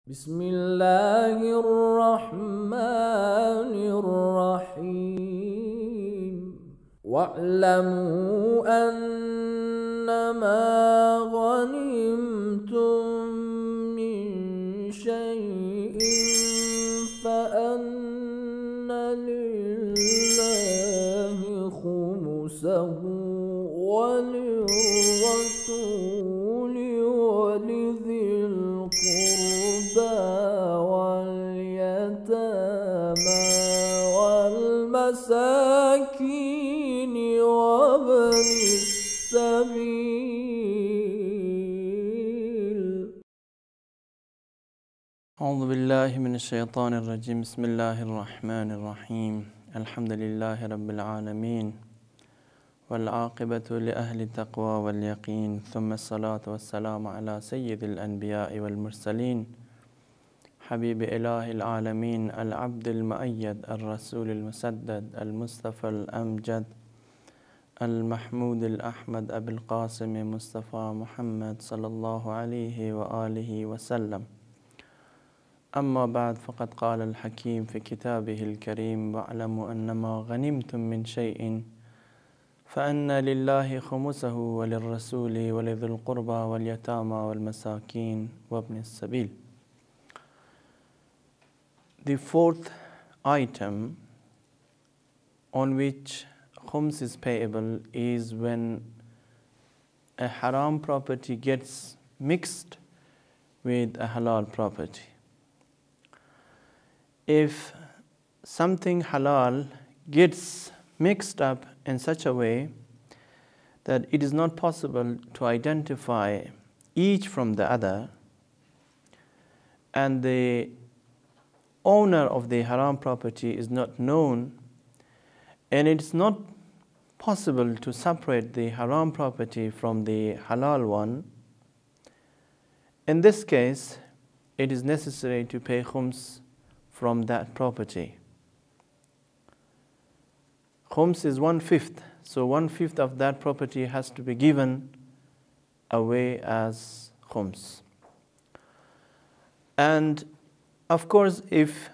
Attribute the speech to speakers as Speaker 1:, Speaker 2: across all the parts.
Speaker 1: بسم الله الرحمن الرحيم واعلموا أنما غنمتم من شيء فأن لله خمسه وللرسول ولذي القربى واليتامى والمساكين وابن السبيل.
Speaker 2: أعوذ بالله من الشيطان الرجيم. بسم الله الرحمن الرحيم. الحمد لله رب العالمين والعاقبة لأهل التقوى واليقين، ثم الصلاة والسلام على سيد الأنبياء والمرسلين حبيب إله العالمين العبد المؤيد الرسول المسدد المصطفى الأمجد المحمود الأحمد أبي القاسم مصطفى محمد صلى الله عليه وآله وسلم. أما بعد، فقد قال الحكيم في كتابه الكريم: واعلموا أنما غنمتم من شيء فأن لله خمسه وللرسول ولذي القربى واليتامى والمساكين وابن السبيل. The fourth item on which khums is payable is when a haram property gets mixed with a halal property. If something halal gets mixed up in such a way that it is not possible to identify each from the other, and the owner of the haram property is not known, and it's not possible to separate the haram property from the halal one, in this case it is necessary to pay khums from that property. Khums is 1/5, so 1/5 of that property has to be given away as khums. And of course, if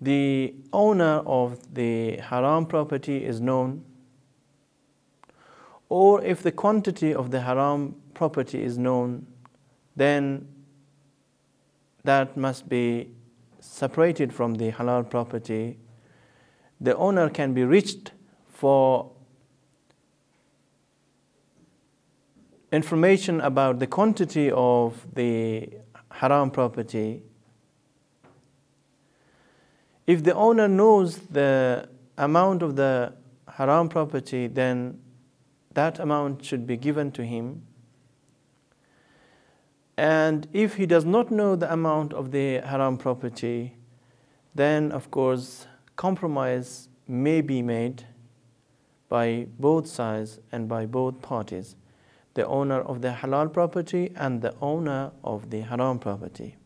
Speaker 2: the owner of the haram property is known, or if the quantity of the haram property is known, then that must be separated from the halal property. The owner can be reached for information about the quantity of the haram property. If the owner knows the amount of the haram property, then that amount should be given to him. And if he does not know the amount of the haram property, then of course compromise may be made by both sides and by both parties, the owner of the halal property and the owner of the haram property.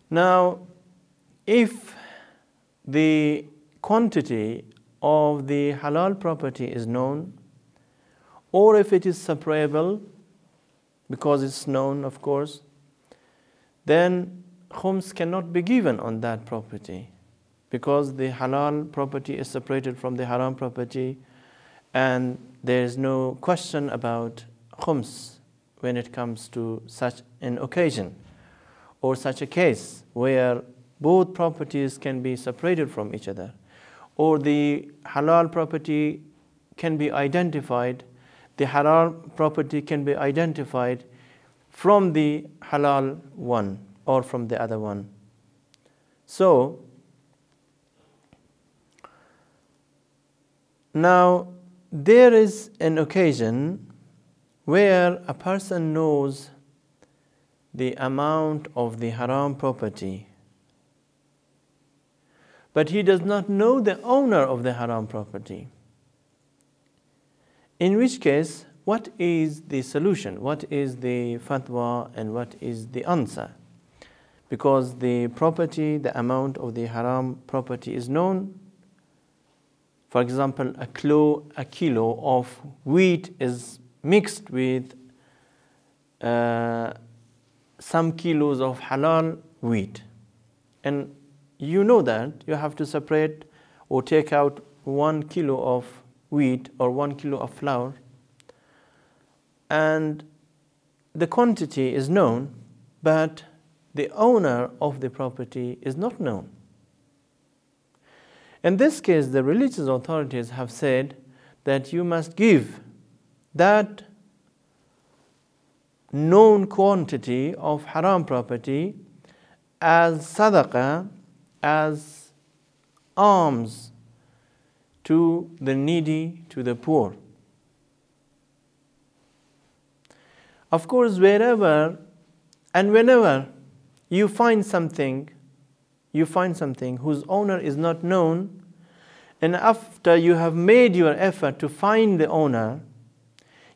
Speaker 2: Now, if the quantity of the halal property is known, or if it is separable, because it's known, of course, then khums cannot be given on that property, because the halal property is separated from the haram property, and there is no question about khums when it comes to such an occasion or such a case where both properties can be separated from each other, or the halal property can be identified, the haram property can be identified from the halal one or from the other one. So, now there is an occasion where a person knows the amount of the haram property, but he does not know the owner of the haram property. In which case, what is the solution? What is the fatwa and what is the answer? Because the property, the amount of the haram property is known. For example, a kilo of wheat is mixed with some kilos of halal wheat, and you know that you have to separate or take out 1 kilo of wheat or 1 kilo of flour, and the quantity is known, but the owner of the property is not known. In this case, the religious authorities have said that you must give that known quantity of haram property as sadaqah, as alms to the needy, to the poor. Of course, wherever and whenever you find something whose owner is not known, and after you have made your effort to find the owner,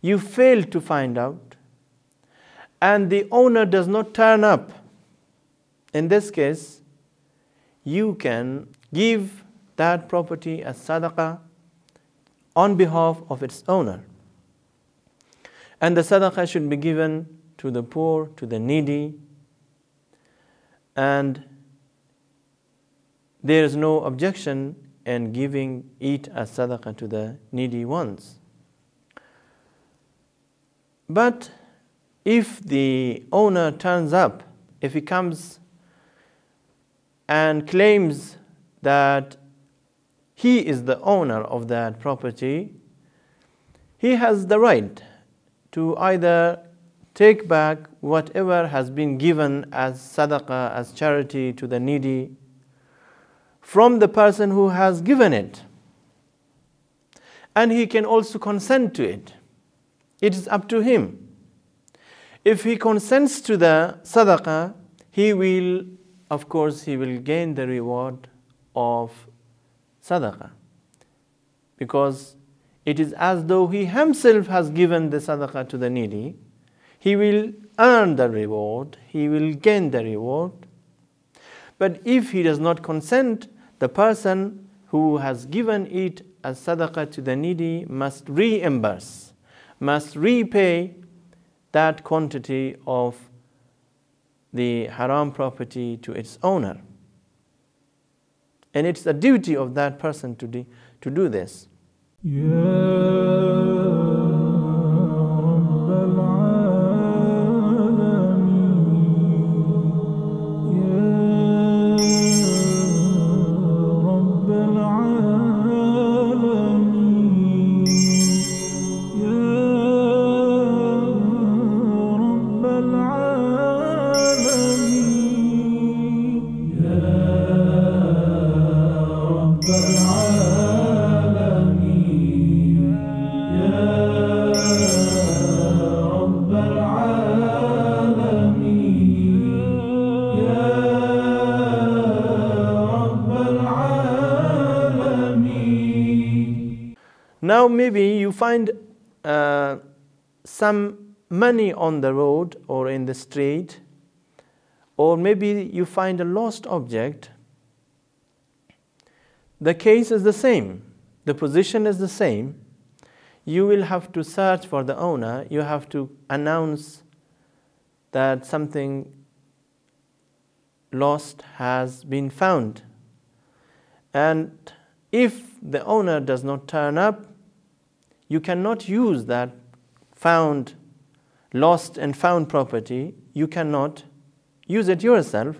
Speaker 2: you fail to find out, and the owner does not turn up. In this case, you can give that property as sadaqah on behalf of its owner. And the sadaqah should be given to the poor, to the needy, and there is no objection in giving it as sadaqah to the needy ones. But if the owner turns up, if he comes and claims that he is the owner of that property, he has the right to either take back whatever has been given as sadaqah, as charity to the needy, from the person who has given it. And he can also consent to it. It is up to him. If he consents to the sadaqah, he will gain the reward of sadaqah, because it is as though he himself has given the sadaqah to the needy. He will earn the reward, he will gain the reward. But if he does not consent, the person who has given it as sadaqah to the needy must reimburse, must repay that quantity of the haram property to its owner. And it's the duty of that person to do this. Now maybe you find some money on the road or in the street, or maybe you find a lost object. The case is the same. The position is the same. You will have to search for the owner. You have to announce that something lost has been found. And if the owner does not turn up, you cannot use that lost and found property. You cannot use it yourself,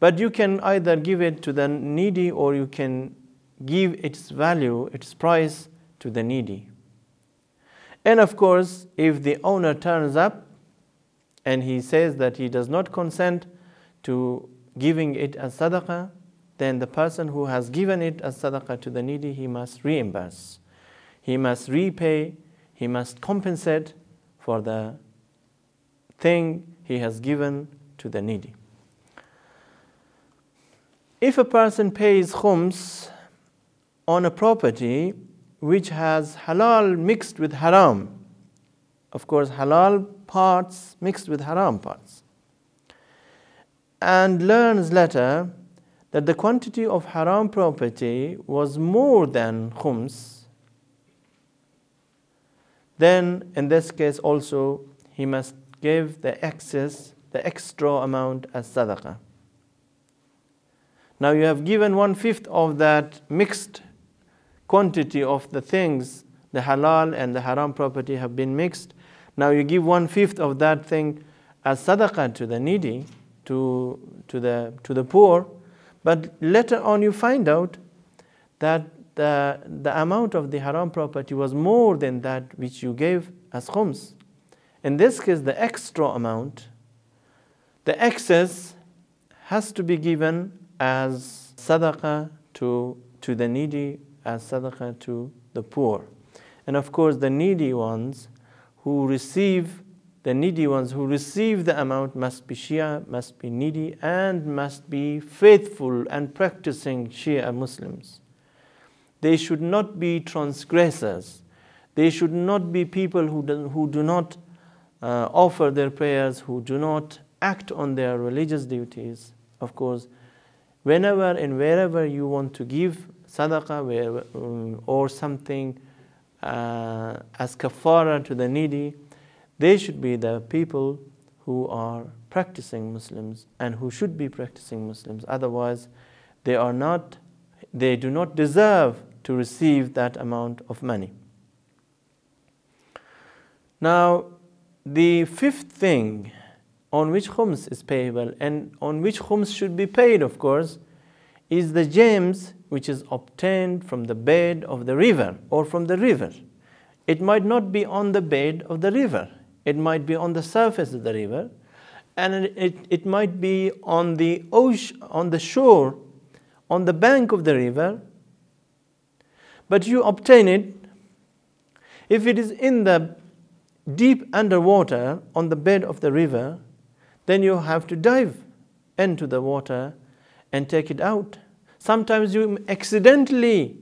Speaker 2: but you can either give it to the needy, or you can give its value, its price, to the needy. And of course, if the owner turns up and he says that he does not consent to giving it as sadaqah, then the person who has given it as sadaqah to the needy, he must reimburse. He must repay, he must compensate for the thing he has given to the needy. If a person pays khums on a property which has halal mixed with haram, of course halal parts mixed with haram parts, and learns later that the quantity of haram property was more than khums, then in this case also he must give the excess, the extra amount as sadaqah. Now you have given 1/5 of that mixed quantity of the things, the halal and the haram property have been mixed. Now you give 1/5 of that thing as sadaqah to the needy, to the poor, but later on you find out that the amount of the haram property was more than that which you gave as khums. In this case, the extra amount, the excess, has to be given as sadaqah to the needy, as sadaqah to the poor. And of course, the needy ones who receive the amount must be Shia, must be needy, and must be faithful and practicing Shia Muslims. They should not be transgressors. They should not be people who do not offer their prayers, who do not act on their religious duties. Of course, whenever and wherever you want to give sadaqah or something as kafara to the needy, they should be the people who are practicing Muslims and who should be practicing Muslims. Otherwise, they do not deserve to receive that amount of money. Now, the fifth thing on which khums is payable and on which khums should be paid, of course, is the gems which is obtained from the bed of the river or from the river. It might not be on the bed of the river. It might be on the surface of the river, and it might be on the ocean, on the shore, on the bank of the river. But you obtain it. If it is in the deep underwater on the bed of the river, then you have to dive into the water and take it out. Sometimes you accidentally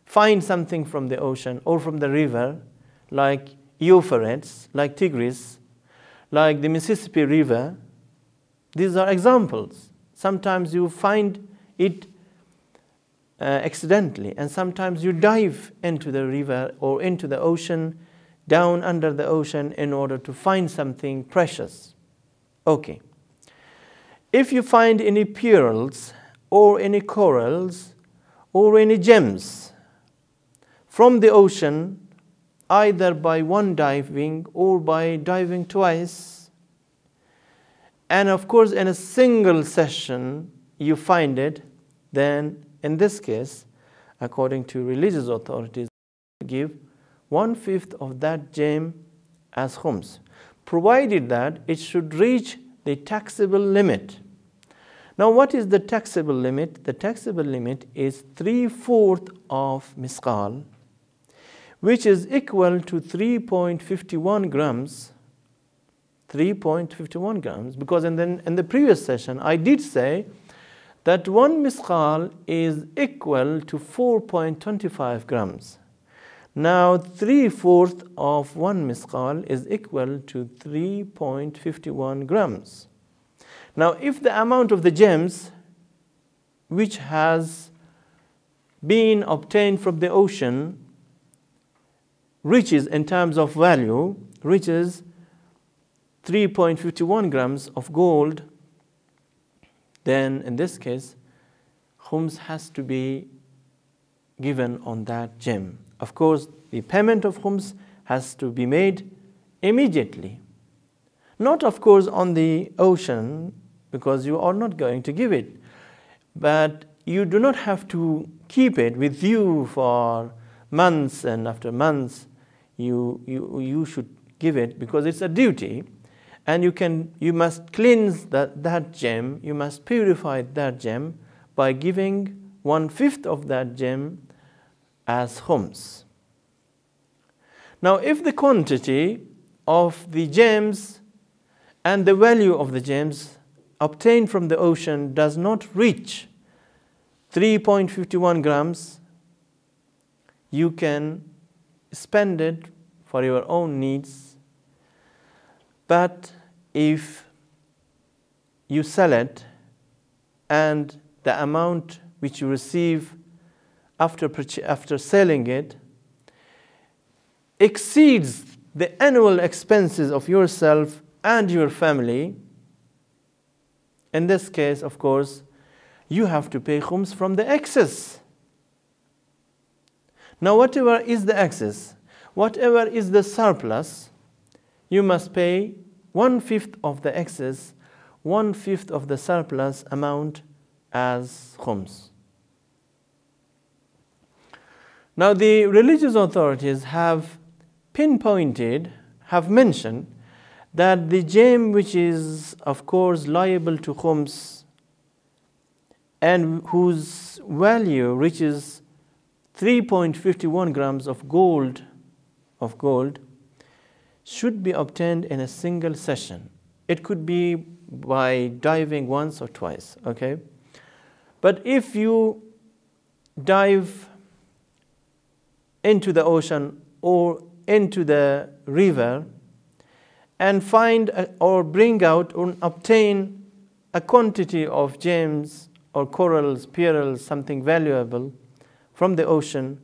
Speaker 2: find something from the ocean or from the river, like Euphrates, like Tigris, like the Mississippi River. These are examples. Sometimes you find it accidentally, and sometimes you dive into the river or into the ocean, down under the ocean, in order to find something precious. Okay. If you find any pearls or any corals or any gems from the ocean, either by one diving or by diving twice, and of course in a single session you find it, then in this case, according to religious authorities, give 1/5 of that gem as khums, provided that it should reach the taxable limit. Now, what is the taxable limit? The taxable limit is 3/4 of misqal, which is equal to 3.51 grams. 3.51 grams, because in the previous session I did say that 1 misqal is equal to 4.25 grams. Now 3/4 of 1 misqal is equal to 3.51 grams. Now if the amount of the gems which has been obtained from the ocean reaches, in terms of value, reaches 3.51 grams of gold, then in this case, khums has to be given on that gem. Of course, the payment of khums has to be made immediately. Not, of course, on the ocean, because you are not going to give it. But you do not have to keep it with you for months, and after months you should give it, because it's a duty. And you must cleanse that gem, you must purify that gem by giving 1/5 of that gem as khums. Now, if the quantity of the gems and the value of the gems obtained from the ocean does not reach 3.51 grams, you can spend it for your own needs. But if you sell it and the amount which you receive after selling it exceeds the annual expenses of yourself and your family, In this case, of course, you have to pay khums from the excess. Now, whatever is the excess, whatever is the surplus, you must pay 1/5 of the excess, 1/5 of the surplus amount as khums. Now, the religious authorities have pinpointed, have mentioned that the gem which is, of course, liable to khums and whose value reaches 3.51 grams of gold should be obtained in a single session. It could be by diving once or twice, okay? But if you dive into the ocean or into the river and find or bring out or obtain a quantity of gems or corals, pearls, something valuable from the ocean,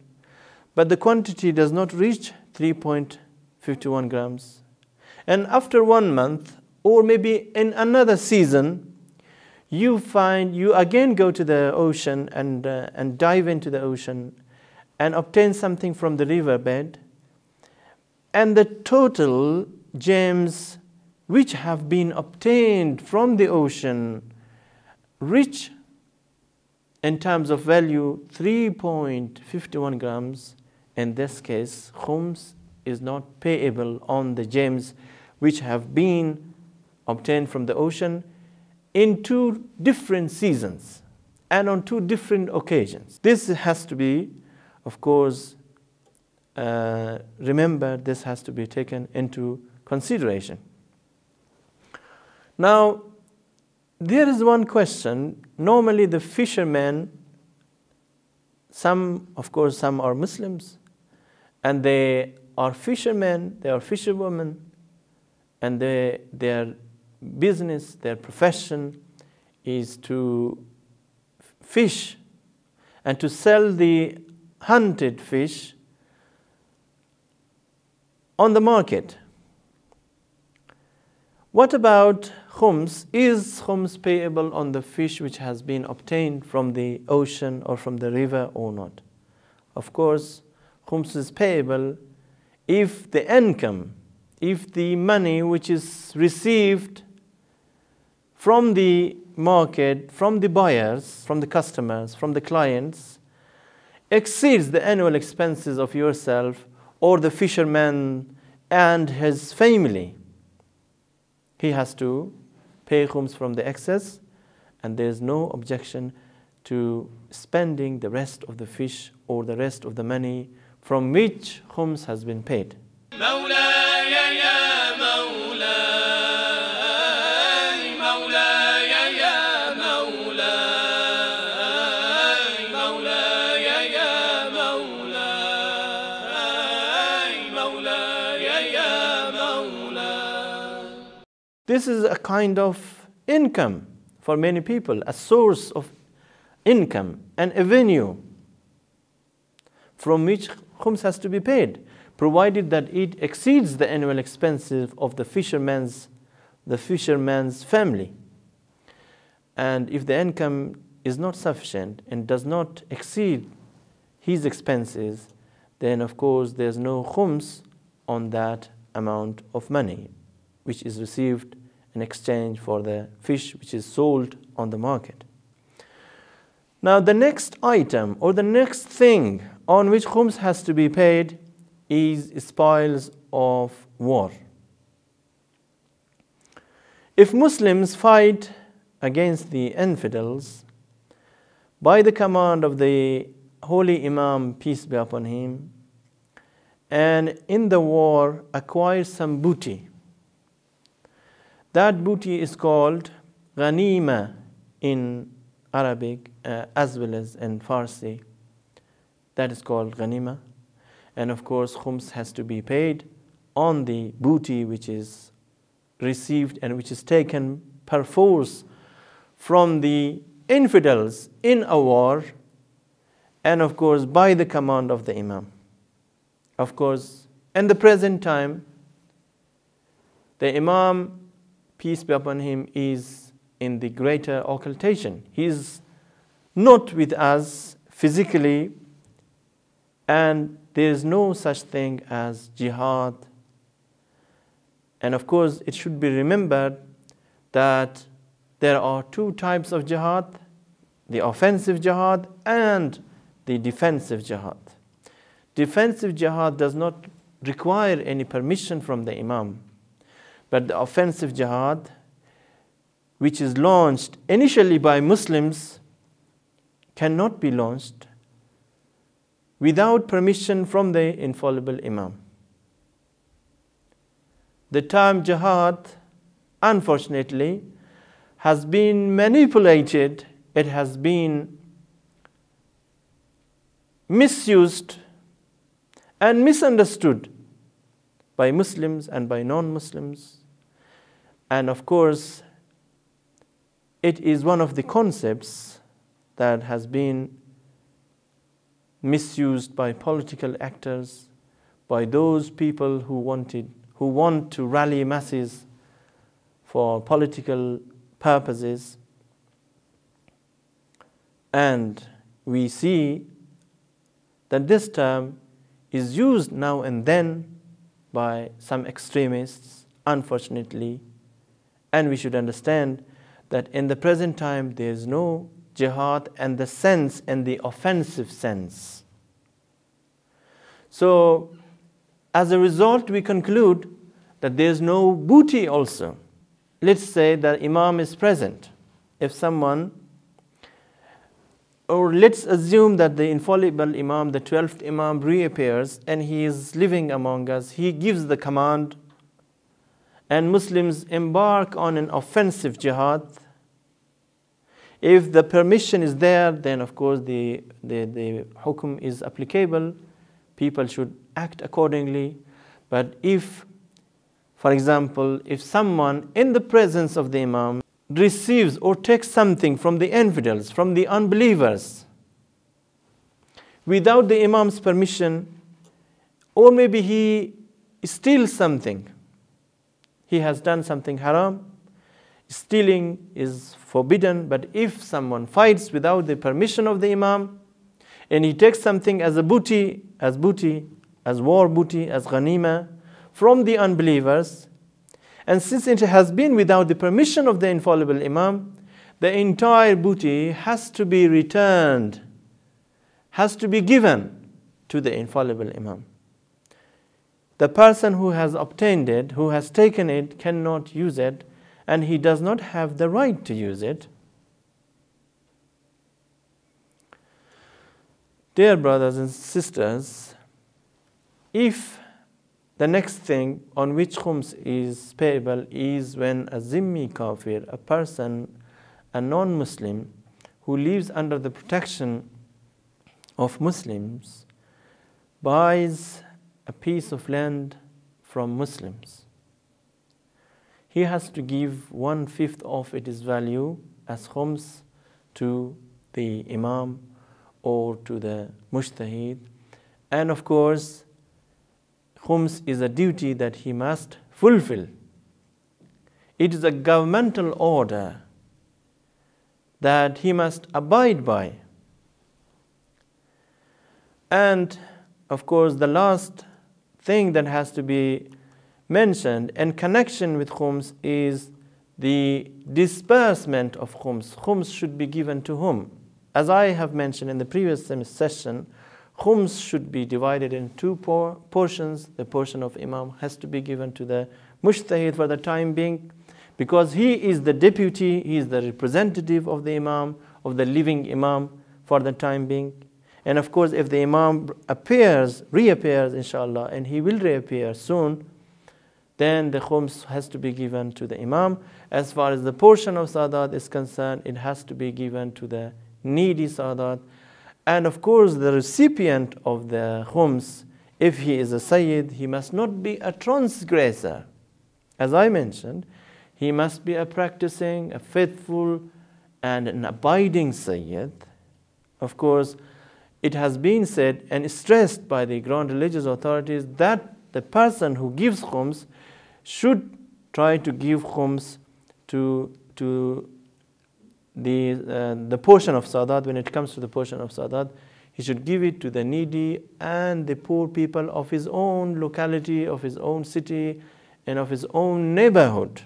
Speaker 2: but the quantity does not reach 3.51 grams. And after 1 month, or maybe in another season, you again go to the ocean and dive into the ocean and obtain something from the riverbed, and the total gems which have been obtained from the ocean reach, in terms of value, 3.51 grams. In this case, khums is not payable on the gems which have been obtained from the ocean in 2 different seasons and on 2 different occasions. This has to be, of course, remember, this has to be taken into consideration. Now, there is one question. Normally the fishermen, some are Muslims, and they are fishermen, they are fisherwomen, and their business, their profession is to fish and to sell the hunted fish on the market. What about khums? Is khums payable on the fish which has been obtained from the ocean or from the river or not? Of course, khums is payable if the income, if the money which is received from the market, from the buyers, from the customers, from the clients, exceeds the annual expenses of yourself or the fisherman and his family. He has to pay khums from the excess, and there is no objection to spending the rest of the fish or the rest of the money from which khums has been paid. This is a kind of income for many people, a source of income, an avenue from which khums has to be paid, provided that it exceeds the annual expenses of the fisherman's family. And if the income is not sufficient and does not exceed his expenses, then of course there's no khums on that amount of money which is received in exchange for the fish which is sold on the market. Now, the next item or the next thing on which khums has to be paid is spoils of war. If Muslims fight against the infidels by the command of the holy Imam, peace be upon him, and in the war acquire some booty, that booty is called ghanima in Arabic as well as in Farsi. That is called ghanima. And of course, khums has to be paid on the booty which is received and which is taken per force from the infidels in a war, and of course by the command of the Imam. Of course, in the present time, the Imam, peace be upon him, is in the greater occultation. He is not with us physically, and there is no such thing as jihad. And of course, it should be remembered that there are two types of jihad: the offensive jihad and the defensive jihad. Defensive jihad does not require any permission from the Imam, but the offensive jihad, which is launched initially by Muslims, cannot be launched without permission from the infallible Imam. The term jihad, unfortunately, has been manipulated. It has been misused and misunderstood by Muslims and by non-Muslims. And of course, it is one of the concepts that has been misused by political actors, by those people who want to rally masses for political purposes. And we see that this term is used now and then by some extremists, unfortunately. And we should understand that in the present time there is no jihad and the sense and the offensive sense. So as a result, we conclude that there is no booty also. Let's say that Imam is present. If someone, or let's assume that the infallible Imam, the 12th Imam, reappears and he is living among us. He gives the command and Muslims embark on an offensive jihad. If the permission is there, then of course the hukum is applicable. People should act accordingly. But if, for example, if someone in the presence of the Imam receives or takes something from the infidels, from the unbelievers, without the Imam's permission, or maybe he steals something, he has done something haram. Stealing is forbidden, but if someone fights without the permission of the Imam, and he takes something as a booty, as war booty, as ghanima, from the unbelievers, and since it has been without the permission of the infallible Imam, the entire booty has to be returned, has to be given to the infallible Imam. The person who has obtained it, who has taken it, cannot use it, and he does not have the right to use it. Dear brothers and sisters, if the next thing on which khums is payable is when a zimmi kafir, a person, a non-Muslim, who lives under the protection of Muslims, buys a piece of land from Muslims, he has to give 1/5 of its value as khums to the Imam or to the mujtahid. And of course, khums is a duty that he must fulfill. It is a governmental order that he must abide by. And of course, the last thing that has to be mentioned in connection with khums is the disbursement of khums. Khums should be given to whom? As I have mentioned in the previous session, khums should be divided in two portions. The portion of Imam has to be given to the mujtahid for the time being, because he is the deputy, he is the representative of the Imam, of the living Imam for the time being. And of course, if the Imam reappears, inshallah, and he will reappear soon, then the khums has to be given to the Imam. As far as the portion of Sadat is concerned, it has to be given to the needy Sadat. And of course, the recipient of the khums, if he is a Sayyid, he must not be a transgressor. As I mentioned, he must be a practicing, a faithful, and an abiding Sayyid. Of course, it has been said and stressed by the grand religious authorities that the person who gives khums should try to give khums to the portion of sadat, when it comes to the portion of sadat, he should give it to the needy and the poor people of his own locality, of his own city, and of his own neighborhood.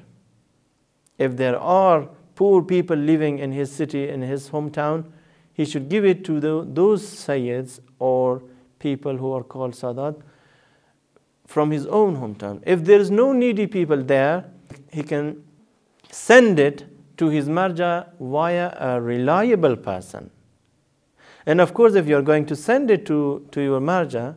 Speaker 2: If there are poor people living in his city, in his hometown, he should give it to those sayyids or people who are called sadat from his own hometown. If there is no needy people there, he can send it to his marja via a reliable person. And of course, if you are going to send it to your marja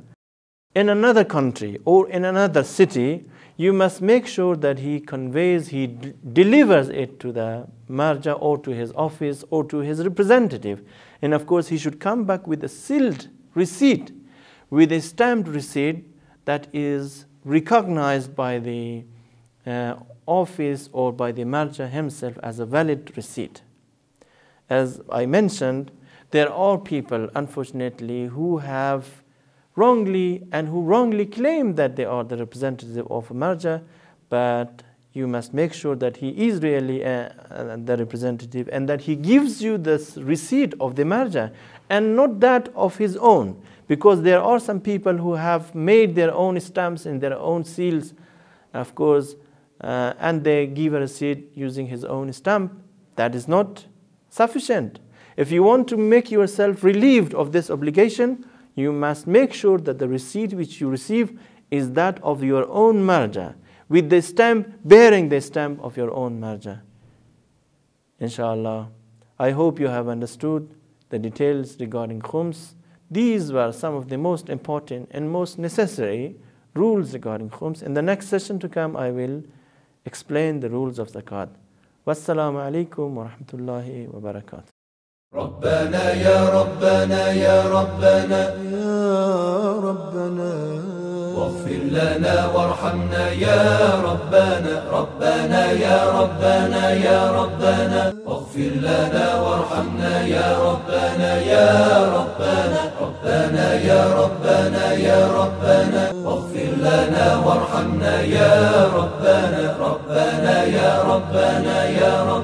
Speaker 2: in another country or in another city, you must make sure that he conveys, he delivers it to the marja or to his office or to his representative. And of course, he should come back with a sealed receipt, with a stamped receipt that is recognized by the office or by the marja himself as a valid receipt. As I mentioned, there are people, unfortunately, who have wrongly claim that they are the representative of a marja, but you must make sure that he is really the representative and that he gives you this receipt of the marja and not that of his own, because there are some people who have made their own stamps and their own seals, of course, and they give a receipt using his own stamp. That is not sufficient. If you want to make yourself relieved of this obligation, you must make sure that the receipt which you receive is that of your own marja, with the stamp, bearing the stamp of your own marja. Inshallah, I hope you have understood the details regarding khums. These were some of the most important and most necessary rules regarding khums. In the next session to come, I will explain the rules of zakat. Wassalamu alaikum wa rahmatullahi wa barakatuh.
Speaker 1: ربنا يا ربنا يا ربنا يا ربنا واغفر لنا وارحمنا يا ربنا ربنا يا ربنا يا ربنا واغفر لنا وارحمنا يا ربنا يا ربنا ربنا يا ربنا يا ربنا واغفر لنا وارحمنا يا ربنا ربنا يا ربنا يا ربنا